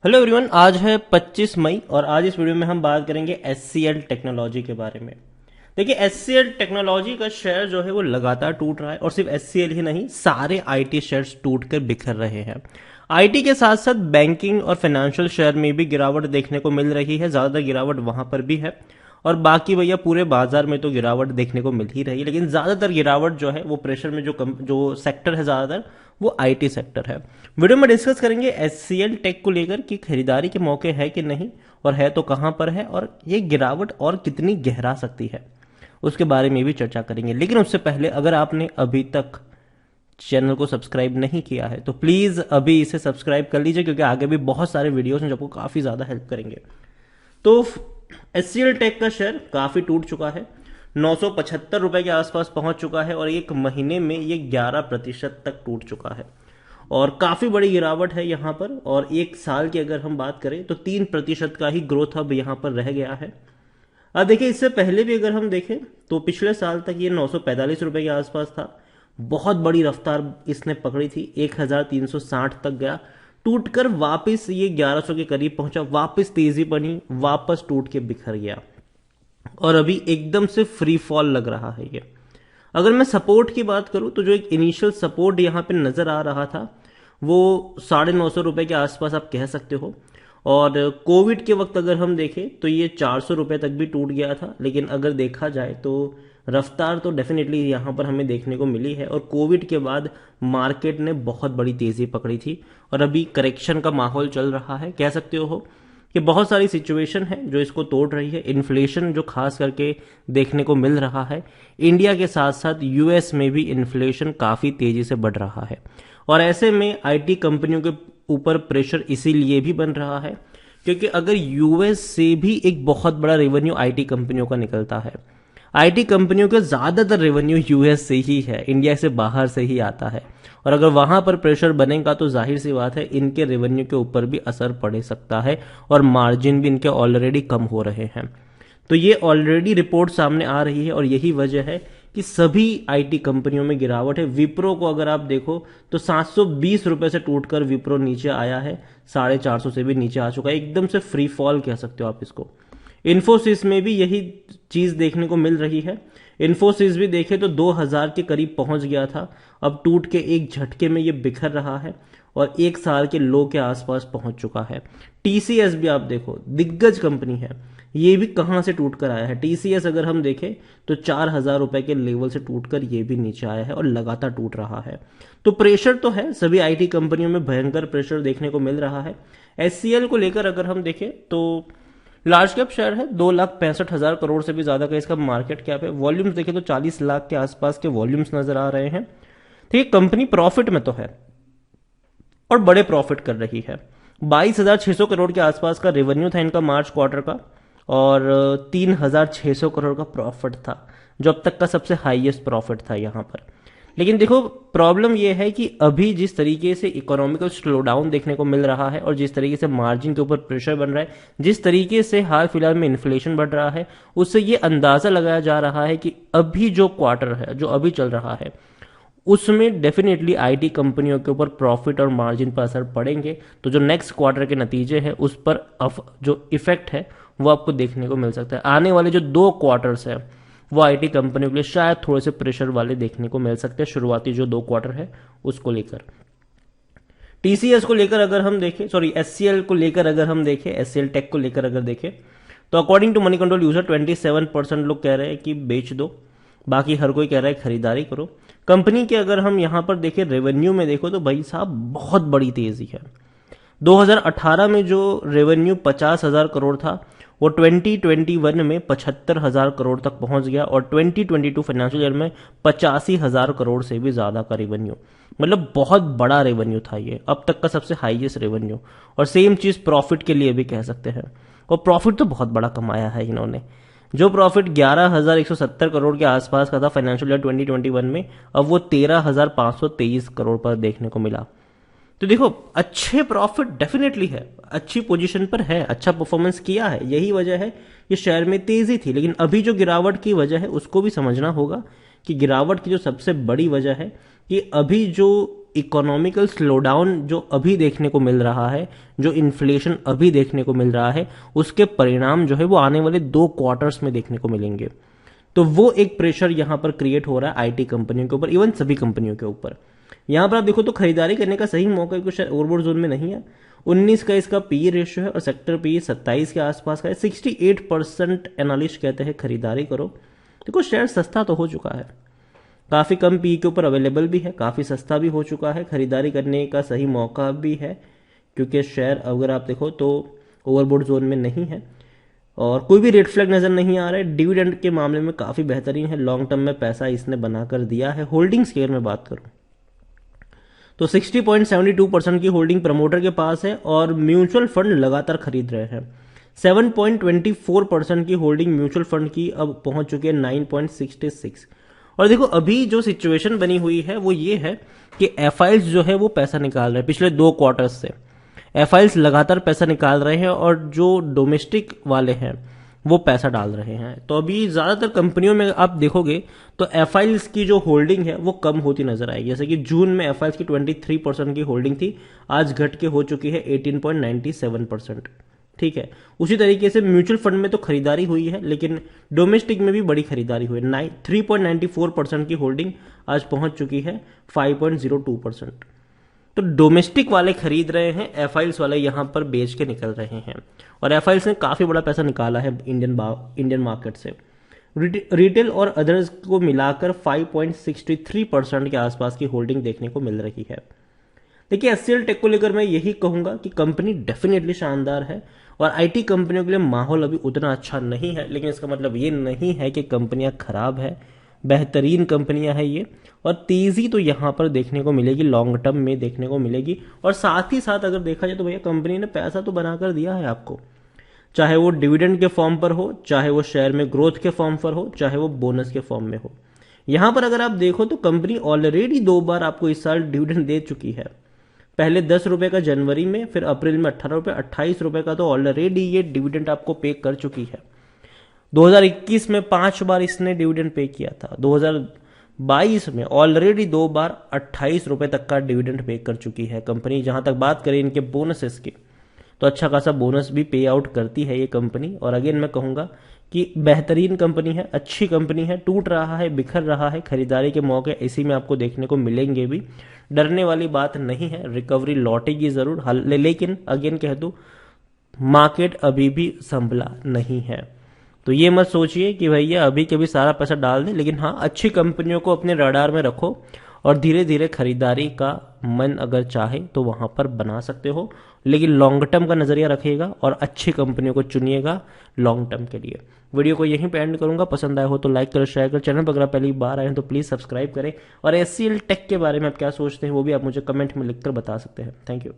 Hello everyone, आज है 25 मई और आज इस वीडियो में हम बात करेंगे एचसीएल टेक्नोलॉजी के बारे में। देखिए, एचसीएल टेक्नोलॉजी का शेयर जो है वो लगातार टूट रहा है और सिर्फ एचसीएल ही नहीं, सारे आईटी शेयर्स टूटकर बिखर रहे हैं। आईटी के साथ साथ बैंकिंग और फाइनेंशियल शेयर में भी गिरावट देखने को मिल रही है। ज्यादातर गिरावट वहां पर भी है और बाकी भैया पूरे बाजार में तो गिरावट देखने को मिल ही रही है, लेकिन ज्यादातर गिरावट जो है वो प्रेशर में जो सेक्टर है ज्यादातर वो आईटी सेक्टर है। वीडियो में डिस्कस करेंगे एचसीएल टेक को लेकर कि खरीदारी के मौके है कि नहीं, और है तो कहां पर है, और ये गिरावट और कितनी गहरा सकती है उसके बारे में भी चर्चा करेंगे। लेकिन उससे पहले अगर आपने अभी तक चैनल को सब्सक्राइब नहीं किया है तो प्लीज अभी इसे सब्सक्राइब कर लीजिए, क्योंकि आगे भी बहुत सारे वीडियोस हैं जो आपको काफी ज्यादा हेल्प करेंगे। तो एचसीएल टेक का शेयर काफी टूट चुका है, 975 रुपए के आसपास पहुंच चुका है और एक महीने में ये 11% तक टूट चुका है और काफी बड़ी गिरावट है यहां पर। और एक साल की अगर हम बात करें तो 3% का ही ग्रोथ अब यहां पर रह गया है। अब देखिए, इससे पहले भी अगर हम देखें तो पिछले साल तक ये 945 रुपए के आसपास था। बहुत बड़ी रफ्तार इसने पकड़ी थी, 1360 तक गया, टूटकर वापस ये 1100 के करीब पहुंचा, वापस तेजी बनी, वापस टूट के बिखर गया और अभी एकदम से फ्री फॉल लग रहा है ये। अगर मैं सपोर्ट की बात करूं तो जो एक इनिशियल सपोर्ट यहां पे नजर आ रहा था वो 950 रुपए के आसपास आप कह सकते हो। और कोविड के वक्त अगर हम देखें तो ये 400 रुपए तक भी टूट गया था, लेकिन अगर देखा जाए तो रफ्तार तो डेफिनेटली यहां पर हमें देखने को मिली है और कोविड के बाद मार्केट ने बहुत बड़ी तेजी पकड़ी थी और अभी करेक्शन का माहौल चल रहा है। कह सकते हो कि बहुत सारी सिचुएशन है जो इसको तोड़ रही है। इन्फ्लेशन जो खास करके देखने को मिल रहा है, इंडिया के साथ साथ यूएस में भी इन्फ्लेशन काफी तेजी से बढ़ रहा है और ऐसे में आईटी कंपनियों के ऊपर प्रेशर इसीलिए भी बन रहा है क्योंकि अगर यूएस से भी एक बहुत बड़ा रेवेन्यू आईटी कंपनियों का निकलता है, आईटी कंपनियों का ज्यादातर रेवेन्यू यूएस से ही है, इंडिया से बाहर से ही आता है, और अगर वहां पर प्रेशर बनेगा तो जाहिर सी बात है इनके रेवेन्यू के ऊपर भी असर पड़ सकता है और मार्जिन भी इनके ऑलरेडी कम हो रहे हैं। तो ये ऑलरेडी रिपोर्ट सामने आ रही है और यही वजह है कि सभी आईटी कंपनियों में गिरावट है। विप्रो को अगर आप देखो तो 720 रुपए से टूटकर विप्रो नीचे आया है, 450 से भी नीचे आ चुका है, एकदम से फ्री फॉल कह सकते हो आप इसको। इन्फोसिस में भी यही चीज देखने को मिल रही है। इन्फोसिस भी देखे तो 2000 के करीब पहुंच गया था, अब टूट के एक झटके में ये बिखर रहा है और एक साल के लो के आसपास पहुंच चुका है। टीसीएस भी आप देखो, दिग्गज कंपनी है, ये भी कहां से टूट कर आया है। टीसीएस अगर हम देखें तो 4000 रुपए के लेवल से टूटकर ये भी नीचे आया है और लगातार टूट रहा है। तो प्रेशर तो है, सभी आईटी कंपनियों में भयंकर प्रेशर देखने को मिल रहा है। एचसीएल को लेकर अगर हम देखें तो लार्ज कैप शेयर है, 2,65,000 करोड़ से भी ज्यादा का इसका मार्केट कैप है। वॉल्यूम्स देखें तो 40 लाख के आसपास के वॉल्यूम्स नजर आ रहे हैं। ठीक है, कंपनी प्रॉफिट में तो है और बड़े प्रॉफिट कर रही है। 22,600 करोड़ के आसपास का रेवेन्यू था इनका मार्च क्वार्टर का और 3,600 करोड़ का प्रॉफिट था, जो अब तक का सबसे हाईएस्ट प्रॉफिट था यहां पर। लेकिन देखो, प्रॉब्लम यह है कि अभी जिस तरीके से इकोनॉमिकल स्लोडाउन देखने को मिल रहा है और जिस तरीके से मार्जिन के ऊपर प्रेशर बन रहा है, जिस तरीके से हाल फिलहाल में इन्फ्लेशन बढ़ रहा है, उससे ये अंदाजा लगाया जा रहा है कि अभी जो क्वार्टर है जो अभी चल रहा है उसमें डेफिनेटली आईटी कंपनियों के ऊपर प्रॉफिट और मार्जिन पर असर पड़ेंगे। तो जो नेक्स्ट क्वार्टर के नतीजे हैं उस पर जो इफेक्ट है वो आपको देखने को मिल सकता है। आने वाले जो 2 क्वार्टर्स है वो आईटी कंपनियों के लिए शायद थोड़े से प्रेशर वाले देखने को मिल सकते हैं, शुरुआती जो 2 क्वार्टर है उसको लेकर। टीसीएस को लेकर अगर हम देखें, सॉरी एचसीएल को लेकर अगर हम देखें, एचसीएल टेक को लेकर अगर देखें तो according to Moneycontrol user 27% लोग कह रहे हैं कि बेच दो, बाकी हर कोई कह रहा है खरीदारी करो। कंपनी के अगर हम यहां पर देखें रेवेन्यू में देखो तो भाई साहब बहुत बड़ी तेजी है। 2018 में जो रेवेन्यू 50,000 करोड़ था वो 2021 में 75,000 करोड़ तक पहुंच गया और 2022 फाइनेंशियल ईयर में 85,000 करोड़ से भी ज्यादा का रेवेन्यू, मतलब बहुत बड़ा रेवेन्यू था ये, अब तक का सबसे हाईएस्ट रेवेन्यू। और सेम चीज प्रॉफिट के लिए भी कह सकते हैं, और प्रॉफिट तो बहुत बड़ा कमाया है इन्होंने। जो प्रॉफिट 11,170 करोड़ के आसपास का था फाइनेंशियल ईयर 2021 में, अब वो 13,523 करोड़ पर देखने को मिला। तो देखो, अच्छे प्रॉफिट डेफिनेटली है, अच्छी पोजीशन पर है, अच्छा परफॉर्मेंस किया है, यही वजह है ये शेयर में तेजी थी। लेकिन अभी जो गिरावट की वजह है उसको भी समझना होगा कि गिरावट की जो सबसे बड़ी वजह है कि अभी जो इकोनॉमिकल स्लोडाउन जो अभी देखने को मिल रहा है, जो इन्फ्लेशन अभी देखने को मिल रहा है, उसके परिणाम जो है वो आने वाले 2 क्वार्टर्स में देखने को मिलेंगे। तो वो एक प्रेशर यहां पर क्रिएट हो रहा है आईटी कंपनियों के ऊपर, इवन सभी कंपनियों के ऊपर। यहां पर आप देखो तो खरीदारी करने का सही मौका कुछ ओवरबोर्ड जोन में नहीं है। 19 का इसका पी रेशियो है और सेक्टर पी 27 के आसपास का है। 68% एनालिस्ट कहते हैं खरीदारी करो। देखो शेयर सस्ता तो हो चुका है, काफी कम पी के ऊपर अवेलेबल भी है, काफी सस्ता भी हो चुका है, खरीदारी करने का सही मौका भी है, क्योंकि शेयर अगर आप देखो तो ओवरबोर्ड जोन में नहीं है और कोई भी रेड फ्लैग नजर नहीं आ रहा है। डिविडेंड के मामले में काफी बेहतरीन है, लॉन्ग टर्म में पैसा इसने बनाकर दिया है। होल्डिंग्स की अगर मैं बात करूं तो 60.72% की होल्डिंग प्रमोटर के पास है और म्यूचुअल फंड लगातार खरीद रहे हैं। 7.24% की होल्डिंग म्यूचुअल फंड की अब पहुंच चुकी है 9.66। और देखो अभी जो सिचुएशन बनी हुई है वो ये है कि एफआईएल्स जो है वो पैसा निकाल रहे हैं पिछले 2 क्वार्टर्स से। एफआईएल्स लगातार पैसा निकाल रहे हैं और जो डोमेस्टिक वाले हैं वो पैसा डाल रहे हैं। तो अभी ज्यादातर कंपनियों में आप देखोगे तो एफआईएल्स की जो होल्डिंग है वो कम होती नजर आएगी। जैसे कि जून में एफआईएल्स की 23% की होल्डिंग थी, आज घट के हो चुकी है 18.97%। ठीक है, उसी तरीके से म्यूचुअल फंड में तो खरीदारी हुई है, लेकिन डोमेस्टिक में भी बड़ी खरीदारी हुई है। 3.94% की होल्डिंग आज पहुंच चुकी है 5.02%। तो डोमेस्टिक वाले खरीद रहे हैं, एफआईएल्स वाले यहां पर बेच के निकल रहे हैं और एफआईएल्स ने काफी बड़ा पैसा निकाला है इंडियन मार्केट से। रिटेल और अदर्स को मिलाकर 5.63% के आसपास की होल्डिंग देखने को मिल रही है। देखिए एचसीएल टेक को लेकर मैं यही कहूंगा कि कंपनी डेफिनेटली शानदार है और आईटी कंपनियों के लिए माहौल अभी उतना अच्छा नहीं है, लेकिन इसका मतलब ये नहीं है कि कंपनियां खराब है, बेहतरीन कंपनियां हैं ये। और तेजी तो यहां पर देखने को मिलेगी, लॉन्ग टर्म में देखने को मिलेगी। और साथ ही साथ अगर देखा जाए तो भैया कंपनी ने पैसा तो बनाकर दिया है आपको, चाहे वो डिविडेंड के फॉर्म पर हो, चाहे वो शेयर में ग्रोथ के फॉर्म पर हो, चाहे वो बोनस के फॉर्म में हो। यहां पर अगर आप देखो तो कंपनी ऑलरेडी 2 बार आपको इस साल डिविडेंड दे चुकी है। पहले 10 रुपए का जनवरी में, फिर अप्रैल में 18 रुपए, 28 रुपए का तो ऑलरेडी ये डिविडेंड आपको पे कर चुकी है। 2021 में 5 बार इसने डिविडेंड पे किया था। 2022 में ऑलरेडी 2 बार 28 रुपए तक का डिविडेंड पे कर चुकी है कंपनी। जहां तक बात करें इनके बोनसेस की तो अच्छा खासा बोनस भी पे आउट करती है ये कंपनी। और अगेन मैं कहूंगा कि बेहतरीन कंपनी है, अच्छी कंपनी है। टूट रहा है, बिखर रहा है, खरीदारी के मौके इसी में आपको देखने को मिलेंगे भी, डरने वाली बात नहीं है। रिकवरी लौटेगी जरूर, लेकिन अगेन कह दूं मार्केट अभी भी संभला नहीं है। तो ये मत सोचिए कि भैया अभी के भी सारा पैसा डाल दें, लेकिन हाँ अच्छी कंपनियों को अपने रडार में रखो और धीरे धीरे खरीदारी का मन अगर चाहे तो वहां पर बना सकते हो, लेकिन लॉन्ग टर्म का नजरिया रखिएगा और अच्छी कंपनियों को चुनिएगा लॉन्ग टर्म के लिए। वीडियो को यहीं पे एंड करूंगा। पसंद आया हो तो लाइक करें, शेयर करें। चैनल पर अगर पहली बार आए हैं तो प्लीज सब्सक्राइब करें और एचसीएल टेक के बारे में आप क्या सोचते हैं वो भी आप मुझे कमेंट में लिखकर बता सकते हैं। Thank you.